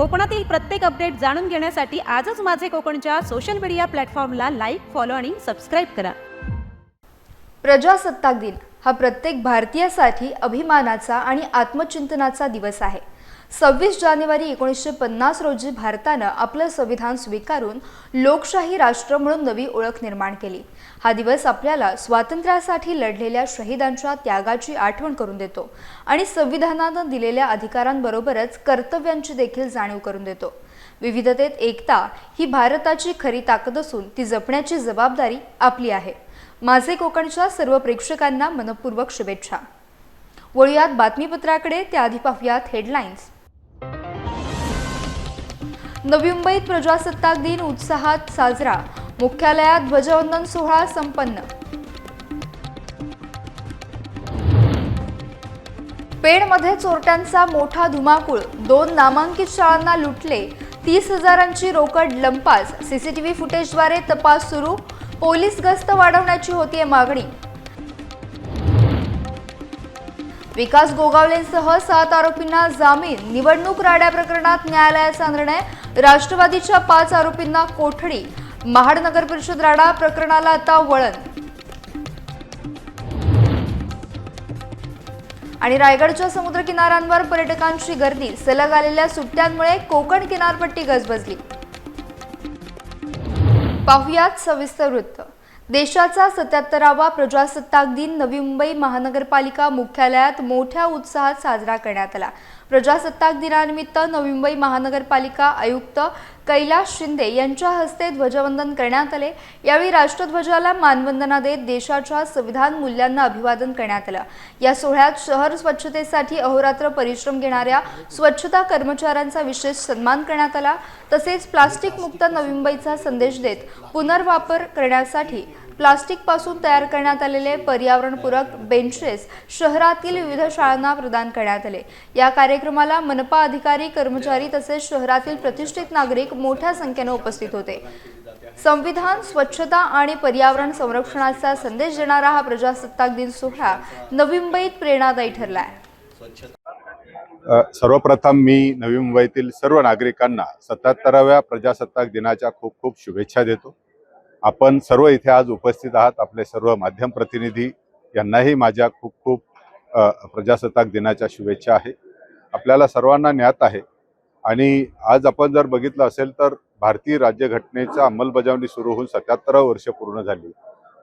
कोकणातील प्रत्येक अपडेट जाणून घेण्यासाठी आजच माझे कोकणच्या सोशल मीडिया प्लॅटफॉर्मला लाईक, फॉलो आणि सबस्क्राईब करा। प्रजासत्ताक दिन हा प्रत्येक भारतीयासाठी अभिमानाचा आणि आत्मचिंतनाचा दिवस आहे। 26 जानेवारी 1950 रोजी भारताने आपले संविधान स्वीकारून लोकशाही राष्ट्र म्हणून नवी ओळख निर्माण केली। हा दिवस आपल्याला स्वातंत्र्यासाठी लढलेल्या शहीदांच्या त्यागाची आठवण करून देतो आणि संविधानाने दिलेल्या अधिकारांबरोबरच कर्तव्यांची देखील जाणीव करून देतो। विविधतेत एकता ही भारताची खरी ताकद असून ती जपण्याची जबाबदारी आपली आहे। माझे कोकणच्या सर्व प्रेक्षकांना मनपूर्वक शुभेच्छा। वळूयात बातमीपत्राकडे, त्याआधी पाहूयात हेडलाईन्स। नवी मुंबईत प्रजासत्ताक दिन उत्साहात साजरा, मुख्यालयात ध्वजवंदन सोहळा संपन्न। पेणमध्ये चोरट्यांचा मोठा धुमाकूळ, 2 नामांकित शाळांना लुटले, 30,000ची रोकड लंपास, सीसीटीव्ही फुटेजद्वारे तपास सुरू, पोलीस गस्त वाढवण्याची होतीये मागणी। विकास गोगावलेंसह 7 आरोपींना जामीन, निवडणूक राड्या प्रकरणात न्यायालयाचा निर्णय, राष्ट्रवादीच्या 5 आरोपींना कोठडी, महाड नगर परिषद राडा प्रकरणाला आता वळण। आणि रायगडच्या समुद्र किनाऱ्यांवर पर्यटकांची गर्दी, सलग आलेल्या सुट्ट्यांमुळे कोकण किनारपट्टी गजबजली। पाहुयात सविस्तर वृत्त। देशाचा 77वा प्रजासत्ताक दिन नवी मुंबई महानगरपालिका मुख्यालयात मोठ्या उत्साहात साजरा करण्यात आला। प्रजासत्ताक दिनानिमित्त नवी मुंबई महानगरपालिका आयुक्त कैलास शिंदे यांच्या हस्ते ध्वजवंदन करण्यात आले। यावेळी राष्ट्रध्वजाला मानवंदना देत देशाच्या संविधान मूल्यांना अभिवादन करण्यात आले। या सोहळ्यात शहर स्वच्छतेसाठी अहोरात्र परिश्रम घेणाऱ्या स्वच्छता कर्मचाऱ्यांचा विशेष सन्मान करण्यात आला। तसेच प्लास्टिक मुक्त नवी मुंबईचा संदेश देत पुनर्वापर करण्यासाठी प्लास्टिक पासून तयार करण्यात आलेले पर्यावरणपूरक बेंचेस शहरातील विविध शाळांना प्रदान करण्यात आले। या कार्यक्रमाला मनपा अधिकारी, कर्मचारी तसेच शहरातील प्रतिष्ठित नागरिक मोठ्या संख्येने उपस्थित होते। संविधान, स्वच्छता आणि पर्यावरण संरक्षणाचा संदेश देणारा हा प्रजासत्ताक दिन सोहळा नवी मुंबईत प्रेरणादायी ठरला आहे। सर्वप्रथम मी नवी मुंबईतील सर्व नागरिकांना 77व्या प्रजासत्ताक दिनाच्या खूप खूप शुभेच्छा देतो। आपण सर्व इथे आज उपस्थित आहात, आपले सर्व माध्यम प्रतिनिधी यांनाही माझ्या खूप खूप प्रजासत्ताक दिनाच्या शुभेच्छा आहे। आपल्याला सर्वांना ज्ञात आहे आणि आज आपण जर बघितलं असेल तर भारतीय राज्यघटनेचा अंमलबजावणी सुरू होऊन 77 वर्ष पूर्ण झाली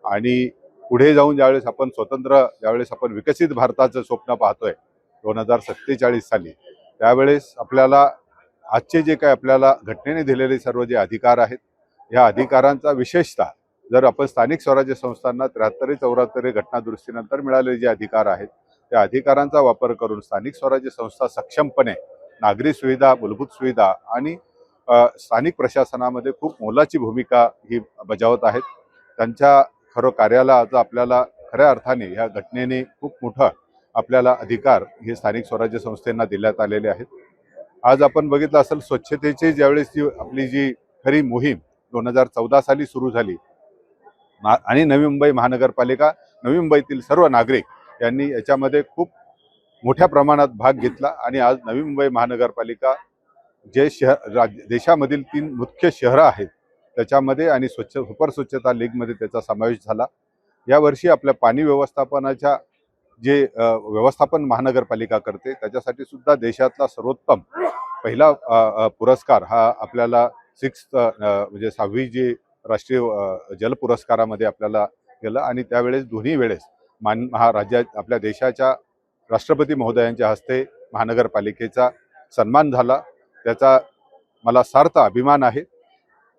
आणि पुढे जाऊन ज्यावेळेस आपण स्वतंत्र, ज्यावेळेस आपण विकसित भारताचं स्वप्न पाहतोय 2047 साली, त्यावेळेस आपल्याला आजचे जे काही आपल्याला घटनेने दिलेले सर्व जे अधिकार आहेत, या अधिकारांचा विशेषतः जर आपण स्थानिक स्वराज्य संस्थांना 73-74 घटनादुरुस्तीनंतर मिळालेले जे अधिकार आहेत, त्या अधिकारांचा वापर करून स्थानिक स्वराज्य संस्था सक्षमपणे नागरी सुविधा, मूलभूत सुविधा आणि स्थानिक प्रशासनामध्ये खूप मोलाची भूमिका ही बजावत आहेत। त्यांच्या खरं कार्याला आज आपल्याला खऱ्या अर्थाने ह्या घटनेने खूप मोठा आपल्याला अधिकार हे स्थानिक स्वराज्य संस्थांना देण्यात आलेले आहेत। आज आपण बघितलं असेल स्वच्छतेची ज्यावेळेस जी आपली जी खरी मोहीम 2014 साली सुरू झाली आणि नवी मुंबई महानगरपालिका, नवी मुंबईतील सर्व नागरिक यांनी याच्यामध्ये खूप मोठ्या प्रमाणात भाग घेतला आणि आज नवी मुंबई महानगरपालिका जे देशामधील 3 मुख्य शहरं आहेत त्याच्यामध्ये आणि सुपर स्वच्छता लीगमध्ये त्याचा समावेश झाला। यावर्षी आपल्या पाणी व्यवस्थापनाच्या जे व्यवस्थापन महानगरपालिका करते त्याच्यासाठी सुद्धा देशातला सर्वोत्तम पहिला पुरस्कार हा आपल्याला 6th 6वी जी राष्ट्रीय जल पुरस्कारामध्ये आपल्याला गेला आणि त्यावेळेस दोन्ही वेळेस राज्यात आपल्या देशाच्या राष्ट्रपती महोदयांच्या हस्ते महानगरपालिकेचा सन्मान झाला। त्याचा मला सार्थ अभिमान आहे।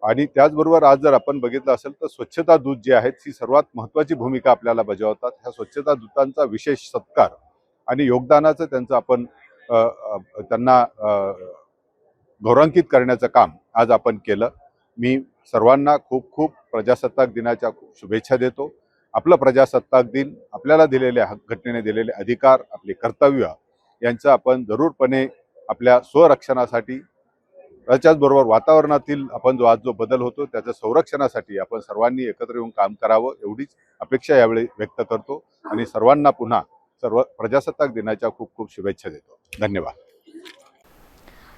आणि त्याचबरोबर आज जर आपण बघितलं असेल तर स्वच्छता दूत जे आहेत ही सर्वात महत्त्वाची भूमिका आपल्याला बजावतात। ह्या स्वच्छता दूतांचा विशेष सत्कार आणि योगदानाचं त्यांचं आपण त्यांना गौरवान्वित करण्याचं काम आज आपण केलं। मी सर्वांना खूप खूप प्रजासत्ताक दिनाच्या शुभेच्छा देतो। आपलं प्रजासत्ताक दिन आपल्याला दिलेल्या घटनेने दिलेले अधिकार, आपले कर्तव्य यांचं आपण जरूरपणे आपल्या स्वरक्षणासाठी, त्याच्याचबरोबर वातावरणातील आपण आज जो बदल होतो त्याच्या संरक्षणासाठी आपण सर्वांनी एकत्र येऊन काम करावं एवढीच अपेक्षा यावेळी व्यक्त करतो आणि सर्वांना पुन्हा सर्व प्रजासत्ताक दिनाच्या खूप खूप शुभेच्छा देतो। धन्यवाद।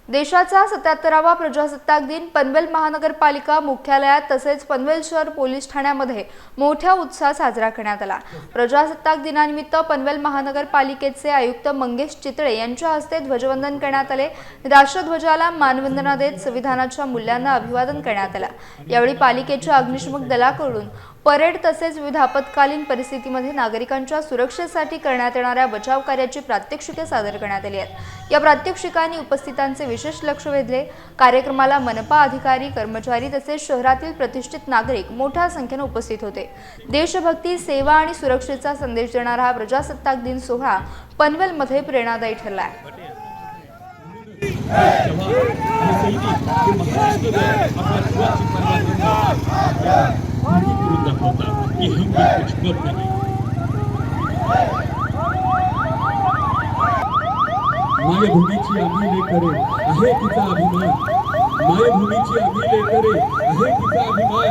देशाचा 77वा प्रजासत्ताक दिन पनवेल महानगरपालिका मुख्यालयात तसेच पनवेल शहर पोलीस ठाण्यामध्ये मोठ्या उत्साहात साजरा करण्यात आला। प्रजासत्ताक दिनानिमित्त पनवेल महानगरपालिकेचे आयुक्त मंगेश चितळे यांच्या हस्ते ध्वजवंदन करण्यात आले। राष्ट्रध्वजाला मानवंदना देत संविधानाच्या मूल्यांना अभिवादन करण्यात आले। यावेळी पालिकेच्या अग्निशमन दलाकडून परेड तसेच विविध आपत्कालीन परिस्थितीमध्ये नागरिकांच्या सुरक्षेसाठी करण्यात येणाऱ्या बचाव कार्याची प्रात्यक्षिके सादर करण्यात आली आहेत। या प्रात्यक्षिकांनी उपस्थितांचे विशेष लक्ष वेधले। कार्यक्रमाला मनपा अधिकारी, कर्मचारी तसेच शहरातील प्रतिष्ठित नागरिक मोठ्या संख्येने उपस्थित होते। देशभक्ती, सेवा आणि सुरक्षेचा संदेश देणारा हा प्रजासत्ताक दिन सोहळा पनवेलमध्ये प्रेरणादायी ठरला आहे। मायभूमीची आम्ही लेकरे आहे तिचा अभिमान, मायभूमीची आम्ही लेकरे आहे तिचा अभिमान,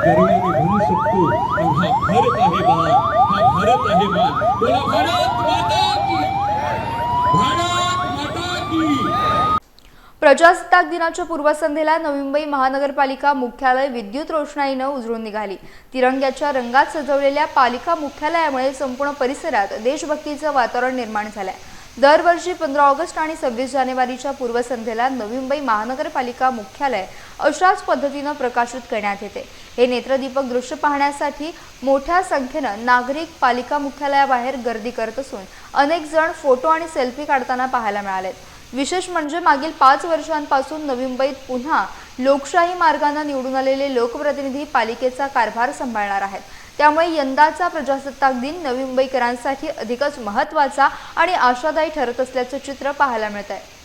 गर्वाने म्हणू शकतो हा भारत आहे मान, हा भारत आहे मान, बोला भारत माता की, भारत माता की। प्रजासत्ताक दिनाच्या पूर्वसंध्येला नवी मुंबई महानगरपालिका मुख्यालय विद्युत रोषणाईने उजळून निघाली। तिरंग्याच्या रंगात सजवलेल्या पालिका मुख्यालयामुळे संपूर्ण परिसरात देशभक्तीचे वातावरण निर्माण झाले। दरवर्षी 15 ऑगस्ट आणि 26 जानेवारीच्या पूर्वसंध्येला नवी मुंबई महानगरपालिका मुख्यालय अशाच पद्धतीने प्रकाशित करण्यात येते। हे नेत्रदीपक दृश्य पाहण्यासाठी मोठ्या संख्येने नागरिक पालिका मुख्यालयाबाहेर गर्दी करत असून अनेक जण फोटो आणि सेल्फी काढताना पाहायला मिळाले। विशेष म्हणजे मागील 5 वर्षांपासून नवी मुंबईत पुन्हा लोकशाही मार्गाने निवडून आलेले लोकप्रतिनिधी पालिकेचा कारभार सांभाळणार आहेत। त्यामुळे यंदाचा प्रजासत्ताक दिन नवी मुंबईकरांसाठी अधिकच महत्त्वाचा आणि आशादायी ठरत असल्याचे चित्र पाहायला मिळत आहे।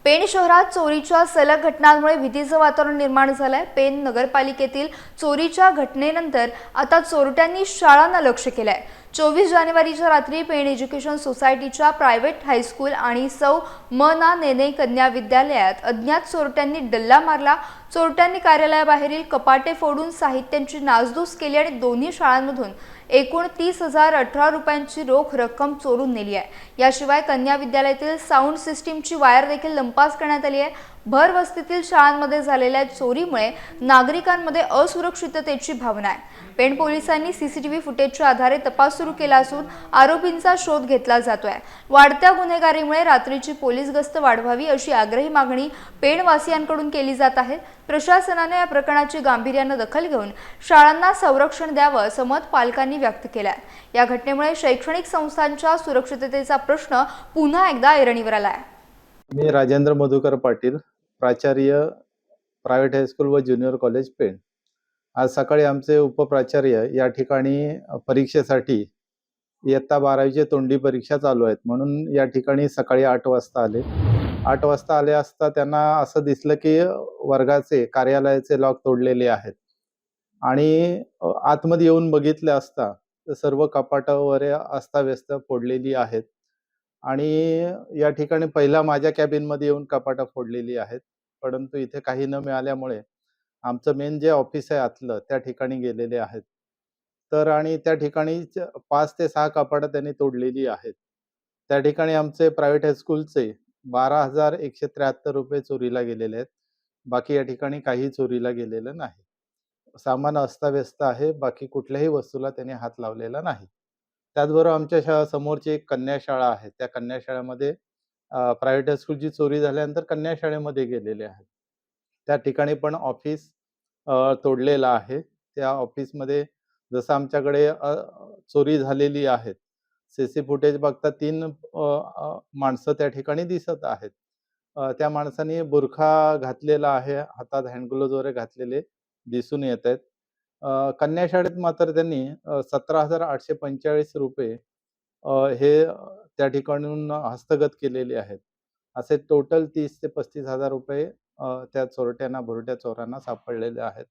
पेण शहरात चोरीच्या सलग घटनांमुळे भीतीचे वातावरण निर्माण झाले आहे। पेण नगरपालिकेतील चोरीच्या घटनेनंतर आता चोरट्यांनी शाळांना लक्ष्य केले आहे। 24 जानेवारीच्या रात्री पेण एज्युकेशन सोसायटीच्या प्रायव्हेट हायस्कूल आणि सौ म.ना. नेने कन्या विद्यालयात अज्ञात चोरट्यांनी डल्ला मारला। चोरट्यांनी कार्यालयाबाहेरील कपाटे फोडून साहित्यांची नासधूस केली आणि दोन्ही शाळांमधून एकूण 30,018 रुपयांची रोख रक्कम चोरून नेली आहे। याशिवाय कन्या विद्यालयातील साऊंड सिस्टीमची वायर देखील लंपास करण्यात आली आहे। भर वस्तीतील शाळांमध्ये झालेल्या चोरीमुळे नागरिकांमध्ये असुरक्षिततेची भावना आहे। पेण पोलिसांनी सीसीटीव्ही फुटेजच्या आधारे तपास सुरू केला असून आरोपींचा शोध घेतला जातोय। वाढत्या गुन्हेगारीमुळे रात्रीची पोलीस गस्त वाढवावी अशी आग्रही मागणी पेणवासियांकडून केली जात आहे। प्रशासनाने या प्रकरणाची गांभीर्याने दखल घेऊन शाळांना संरक्षण द्यावं असं मत पालकांनी व्यक्त केलं आहे। या घटनेमुळे शैक्षणिक संस्थांच्या सुरक्षिततेचा प्रश्न पुन्हा एकदा ऐरणीवर आला आहे। मी राजेंद्र मधुकर पाटील, प्राचार्य प्रायव्हेट हायस्कूल व ज्युनियर कॉलेज पेण। आज सकाळी आमचे उपप्राचार्य या ठिकाणी परीक्षेसाठी इयत्ता 12वीची तोंडी परीक्षा चालू आहेत म्हणून या ठिकाणी सकाळी 8 वाजता आले। 8 वाजता आले असता त्यांना असं दिसलं की वर्गाचे कार्यालयाचे लॉक तोडलेले आहेत आणि आतमध्ये येऊन बघितले असता तर सर्व कपाटं वगैरे अस्ताव्यस्त फोडलेली आहेत आणि या ठिकाणी पहिला माझ्या कॅबिनमध्ये येऊन कपाटं फोडलेली आहेत। परंतु इथे काही न मिळाल्यामुळे आमचं मेन जे ऑफिस आहे आतलं त्या ठिकाणी गेलेले आहेत। तर आणि त्या ठिकाणी 5 ते 6 कपाटं त्यांनी तोडलेली आहेत। त्या ठिकाणी आमचे प्रायव्हेट हायस्कूलचे 12,173 रुपये चोरीला गेलेले आहेत। बाकी या ठिकाणी काही चोरीला गेलेलं नाही। सामान अस्ताव्यस्त आहे, बाकी कुठल्याही वस्तूला त्यांनी हात लावलेला नाही। त्याचबरोबर आमच्या समोरची एक कन्या शाळा आहे, त्या कन्या शाळेमध्ये प्रायव्हेट हायस्कूलची चोरी झाल्यानंतर कन्या शाळेमध्ये गेलेले आहेत। त्या ठिकाणी पण ऑफिस तोडलेलं आहे। त्या ऑफिसमध्ये जसं आमच्याकडे चोरी झालेली आहेत, सीसी फुटेज बघता 3 माणसं त्या ठिकाणी दिसत आहेत। त्या माणसाने बुरखा घातलेला आहे, हातात हँड ग्लोव्ज वगैरे घातलेले दिसून येत आहेत। कन्या शाळेत मात्र त्यांनी 17,845 रुपये हे त्या ठिकाणून हस्तगत केलेले आहेत। असे टोटल 30 ते 35,000 रुपये त्या चोरट्यांना, भुरट्या चोरांना सापडलेले आहेत।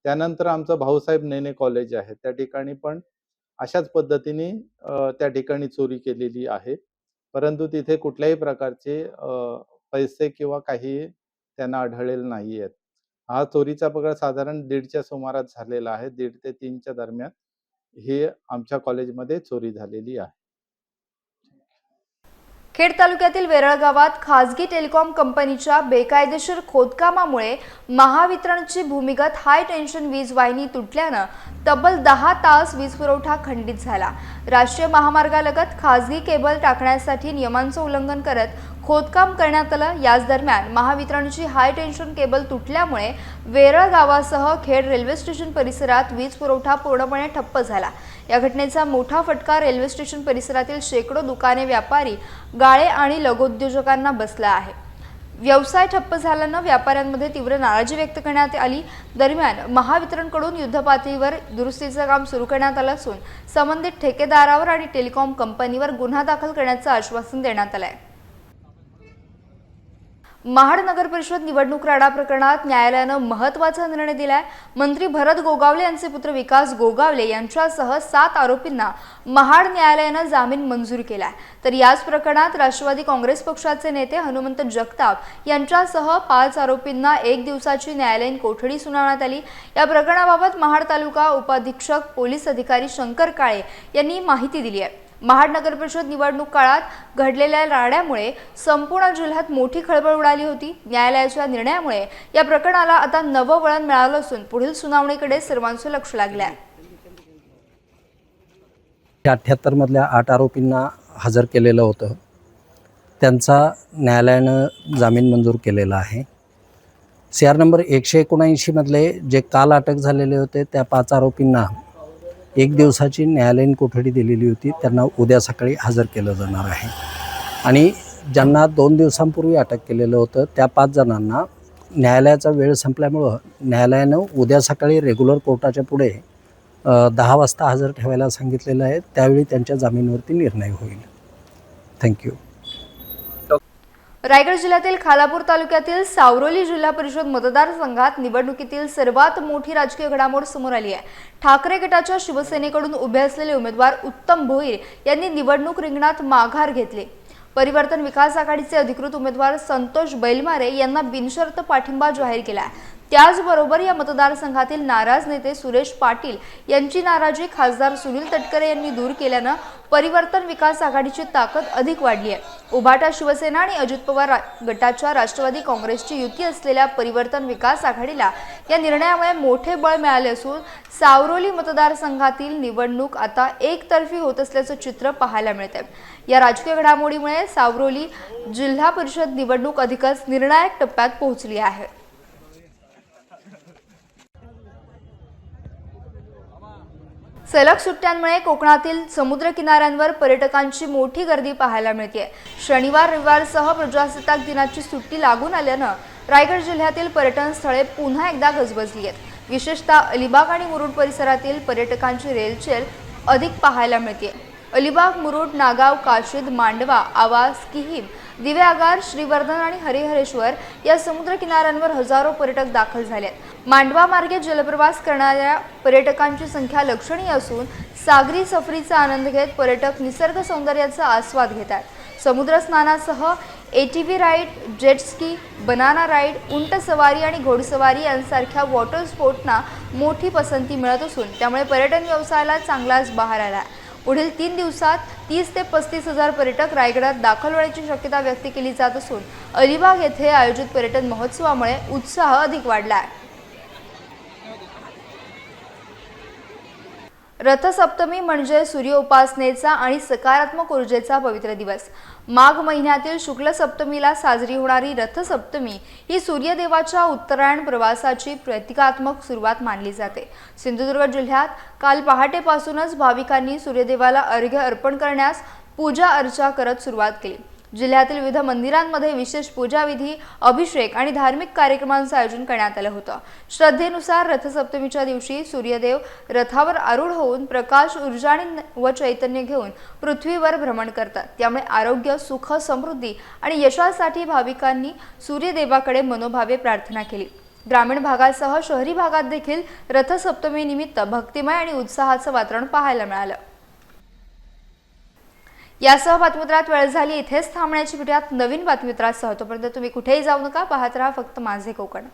त्यानंतर आमचं भाऊसाहेब नेने कॉलेज आहे, त्या ठिकाणी पण अशाच पद्धतीने त्या ठिकाणी चोरी केलेली आहे। परंतु तिथे कुठल्याही प्रकारचे पैसे किंवा काही त्यांना आढळलेले नाही आहेत। हा चोरीचा प्रकार साधारण 1:30च्या सुमारास झालेला आहे। 1:30 ते 3च्या दरम्यान ही आमच्या कॉलेजमध्ये चोरी झालेली आहे। खेड तालुक्यातील वेरळ गावात खासगी टेलिकॉम कंपनीच्या बेकायदेशीर खोदकामामुळे महावितरणची भूमिगत हाय टेन्शन वीज वाहिनी तुटल्यानं तब्बल 10 तास वीज पुरवठा खंडित झाला। राष्ट्रीय महामार्गालगत खासगी केबल टाकण्यासाठी नियमांचं उल्लंघन करत खोदकाम करण्यात आलं। याच दरम्यान महावितरणची हाय टेन्शन केबल तुटल्यामुळे वेरळ गावासह खेड रेल्वे स्टेशन परिसरात वीज पुरवठा पूर्णपणे ठप्प झाला। या घटनेचा मोठा फटका रेल्वे स्टेशन परिसरातील शेकडो दुकाने, व्यापारी, गाळे आणि लघुउद्योजकांना बसला आहे। व्यवसाय ठप्प झाल्यानं व्यापाऱ्यांमध्ये तीव्र नाराजी व्यक्त करण्यात आली। दरम्यान महावितरणकडून युद्धपातळीवर दुरुस्तीचं काम सुरू करण्यात आलं असून संबंधित ठेकेदारावर आणि टेलिकॉम कंपनीवर गुन्हा दाखल करण्याचं आश्वासन देण्यात आलं आहे। महाड नगर परिषद निवडणूक राडा प्रकरणात न्यायालयानं महत्त्वाचा निर्णय दिलाय। मंत्री भरत गोगावले यांचे पुत्र विकास गोगावले यांच्यासह 7 आरोपींना महाड न्यायालयानं जामीन मंजूर केलाय। तर याच प्रकरणात राष्ट्रवादी काँग्रेस पक्षाचे नेते हनुमंत जगताप यांच्यासह 5 आरोपींना 1 दिवसाची न्यायालयीन कोठडी सुनावण्यात आली। या प्रकरणाबाबत महाड तालुका उपाधीक्षक पोलीस अधिकारी शंकर काळे यांनी माहिती दिली आहे। महाड नगर परिषद निवडणूक काळात घडलेल्या राड्यामुळे संपूर्ण जिल्ह्यात मोठी खळबळ उडाली होती। न्यायालयाच्या निर्णयामुळे या प्रकरणाला आता नवं वळण मिळालं असून पुढील सुनावणीकडे सर्वांचं लक्ष लागलं आहे। 78 मधल्या 8 आरोपींना हजर केलेलं होतं, त्यांचा न्यायालयानं जामीन मंजूर केलेला आहे। CR नंबर 179 मधले जे काल अटक झालेले होते त्या 5 आरोपींना 1 दिवसाची न्यायालयीन कोठडी दिलेली होती, त्यांना उद्या सकाळी हजर केलं जाणार आहे। आणि ज्यांना 2 दिवसांपूर्वी अटक केलेलं होतं त्या 5 जणांना न्यायालयाचा वेळ संपल्यामुळं न्यायालयानं उद्या सकाळी रेग्युलर कोर्टाच्या पुढे 10 वाजता हजर ठेवायला सांगितलेलं आहे। त्यावेळी त्यांच्या जामीनवरती निर्णय होईल। थँक्यू। रायगड जिल्ह्यातील खालापूर तालुक्यातील सावरोली जिल्हा परिषद मतदारसंघात निवडणुकीतील सर्वात मोठी राजकीय घडामोड समोर आली आहे। ठाकरे गटाच्या शिवसेनेकडून उभे असलेले उमेदवार उत्तम भोईर यांनी निवडणूक रिंगणात माघार घेतली। परिवर्तन विकास आघाडीचे अधिकृत उमेदवार संतोष बैलमारे यांना बिनशर्त पाठिंबा जाहीर केला। त्याचबरोबर या मतदारसंघातील नाराज नेते सुरेश पाटील यांची नाराजी खासदार सुनील तटकरे यांनी दूर केल्यानं परिवर्तन विकास आघाडीची ताकद अधिक वाढली आहे। उभाटा शिवसेना आणि अजित पवार गटाच्या राष्ट्रवादी काँग्रेसची युती असलेल्या परिवर्तन विकास आघाडीला या निर्णयामुळे मोठे बळ मिळाले असून सावरोली मतदारसंघातील निवडणूक आता एकतर्फी होत असल्याचं चित्र पाहायला मिळते। या राजकीय घडामोडीमुळे सावरोली जिल्हा परिषद निवडणूक अधिकच निर्णायक टप्प्यात पोहोचली आहे। सलग सुट्ट्यांमुळे कोकणातील समुद्र किनाऱ्यांवर पर्यटकांची मोठी गर्दी पाहायला मिळते। शनिवार रविवारसह प्रजासत्ताक दिनाची सुट्टी लागून आल्यानं रायगड जिल्ह्यातील पर्यटन स्थळे पुन्हा एकदा गजबजली आहेत। विशेषतः अलिबाग आणि मुरुड परिसरातील पर्यटकांची रेलचेल अधिक पाहायला मिळते। अलिबाग, मुरुड, नागाव, काशीद, मांडवा, आवास, किहीम, दिवेआगार, श्रीवर्धन आणि हरिहरेश्वर या समुद्र किनाऱ्यांवर हजारो पर्यटक दाखल झाले आहेत। मांडवा मार्गे जलप्रवास करणाऱ्या पर्यटकांची संख्या लक्षणीय असून सागरी सफरीचा आनंद घेत पर्यटक निसर्ग सौंदर्याचा आस्वाद घेतात। समुद्र स्नानासह ATV ride, jet ski, banana ride, उंट सवारी आणि घोडसवारी यांसारख्या वॉटर स्पोर्ट्सना मोठी पसंती मिळत असून त्यामुळे पर्यटन व्यवसायाला चांगलाच बहार आला। पुढील 3 दिवसात 30 ते 35 हजार पर्यटक रायगडात दाखल होण्याची शक्यता व्यक्त केली जात असून अलिबाग येथे आयोजित पर्यटन महोत्सवामुळे उत्साह अधिक वाढला आहे। रथसप्तमी म्हणजे सूर्य उपासनेचा आणि सकारात्मक ऊर्जेचा पवित्र दिवस। माघ महिन्यातील शुक्ल सप्तमीला साजरी होणारी रथसप्तमी ही सूर्यदेवाच्या उत्तरायण प्रवासाची प्रतिकात्मक सुरुवात मानली जाते। सिंधुदुर्ग जिल्ह्यात काल पहाटेपासूनच भाविकांनी सूर्यदेवाला अर्घ्य अर्पण करण्यास पूजा अर्चा करत सुरुवात केली। जिल्ह्यातील विविध मंदिरांमध्ये विशेष पूजाविधी, अभिषेक आणि धार्मिक कार्यक्रमांचं आयोजन करण्यात आलं होतं। श्रद्धेनुसार रथसप्तमीच्या दिवशी सूर्यदेव रथावर आरूढ होऊन प्रकाश, ऊर्जा व चैतन्य घेऊन पृथ्वीवर भ्रमण करतात। त्यामुळे आरोग्य, सुख, समृद्धी आणि यशासाठी भाविकांनी सूर्यदेवाकडे मनोभावे प्रार्थना केली। ग्रामीण भागासह शहरी भागात देखील रथसप्तमी निमित्त भक्तिमय आणि उत्साहाचं वातावरण पाहायला मिळालं। यासह बातमीपत्रात वेळ झाली इथेच थांबण्याची भेटूयात नवीन बातमीपत्रासह। तोपर्यंत तुम्ही कुठेही जाऊ नका, पाहत राहा फक्त माझे कोकण।